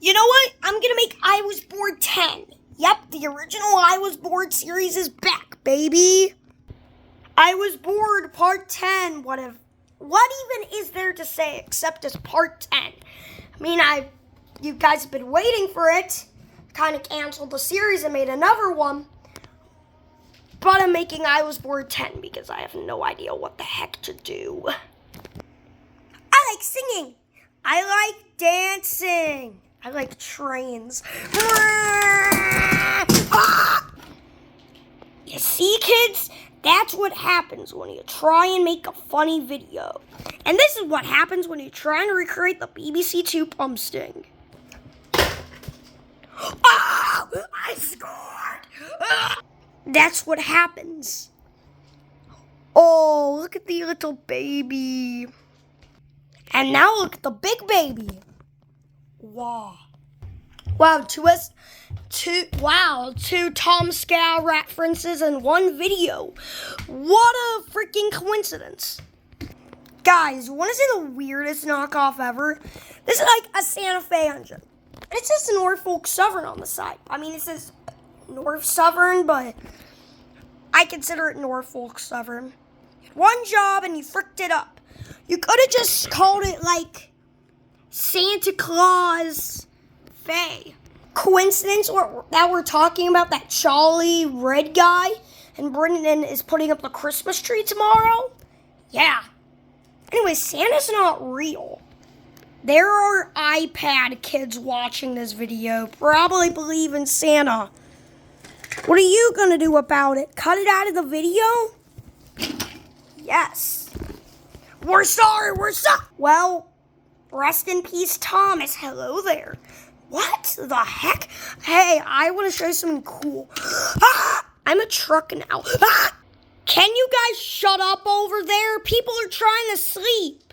You know what? I'm gonna make I Was Bored 10. Yep, the original I Was Bored series is back, baby. I Was Bored Part 10. What even is there to say except it's Part 10? I mean, you guys have been waiting for it. Kind of canceled the series and made another one. But I'm making I Was Bored 10 because I have no idea what the heck to do. I like singing. I like dancing. I like trains. You see, kids? That's what happens when you try and make a funny video. And this is what happens when you try and recreate the BBC Two pump sting. Oh, I scored! That's what happens. Oh, look at the little baby. And now look at the big baby. Wow. Wow, two Tom Scow references in one video. What a freaking coincidence. Guys, you want to see the weirdest knockoff ever? This is like a Santa Fe engine. It says Norfolk Southern on the side. I mean, it says North Southern, but I consider it Norfolk Southern. One job and you fricked it up. You could have just called it like Santa Claus Fe. Coincidence that we're talking about that Charlie Red guy and Brendan is putting up the Christmas tree tomorrow? Yeah. Anyway, Santa's not real. There are iPad kids watching this video, probably believe in Santa. What are you gonna do about it? Cut it out of the video? Yes. We're sorry. Well, rest in peace, Thomas. Hello there. What the heck? Hey, I want to show you something cool. I'm a truck now. Can you guys shut up over there? People are trying to sleep.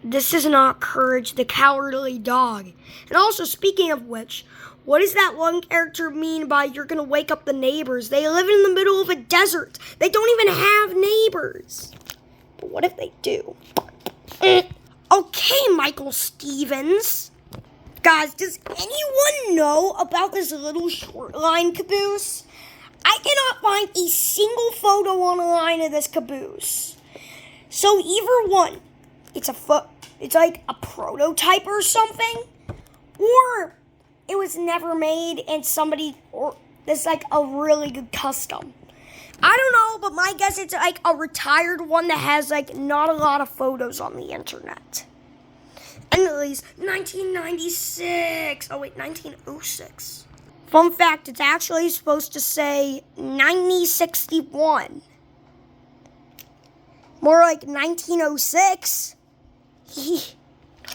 This is not Courage the Cowardly Dog. And also, speaking of which, what does that one character mean by you're going to wake up the neighbors? They live in the middle of a desert. They don't even have neighbors. But what if they do? Okay, Michael Stevens. Guys, does anyone know about this little short line caboose? I cannot find a single photo online of this caboose. So either one, it's like a prototype or something, or it was never made and it's like a really good custom. I don't know, but my guess it's like a retired one that has like not a lot of photos on the internet. And at least 1996. Oh wait, 1906. Fun fact, it's actually supposed to say 9061. More like 1906.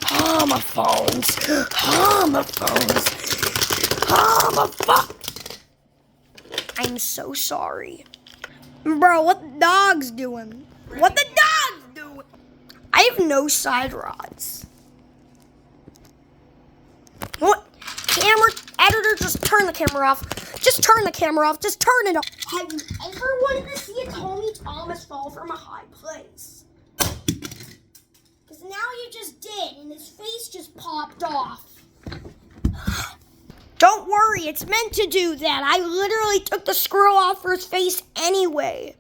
Homophones. I'm so sorry. Bro, what the dog's doing? What the dog's doing? I have no side rods. What? Camera editor, just turn the camera off. Just turn the camera off. Just turn it off. Have you ever wanted to see a Tommy Thomas fall from a high place? Because now you just did, and his face just popped off. Don't worry, it's meant to do that. I literally took the screw off for his face anyway.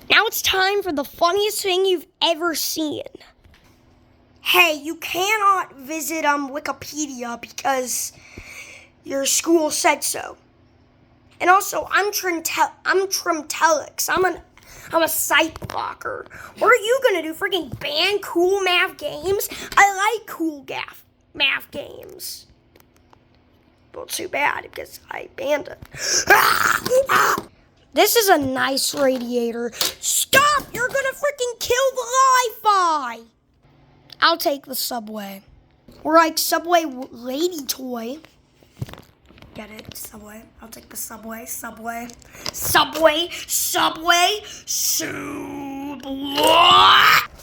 Now it's time for the funniest thing you've ever seen. Hey, you cannot visit Wikipedia because your school said so. And also, I'm Trimtelix. I'm a site blocker. What are you gonna do? Freaking ban cool math games? I like cool math games. Well, too bad because I banned it. This is a nice radiator. Stop! You're gonna freaking kill the Wi-Fi. I'll take the Subway. Or like Subway lady toy. Get it? Subway. I'll take the Subway. Subway.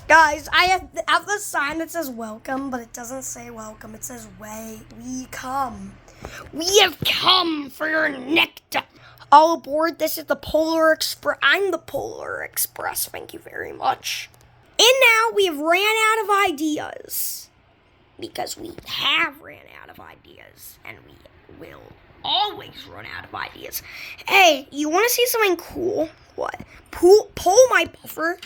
Guys, I have the sign that says welcome, but it doesn't say welcome. It says we come. We have come for your nectar. All aboard. This is the Polar Express. I'm the Polar Express. Thank you very much. And now we have ran out of ideas. because we have ran out of ideas, and we will always run out of ideas. Hey, you want to see something cool? What? Pull my buffer.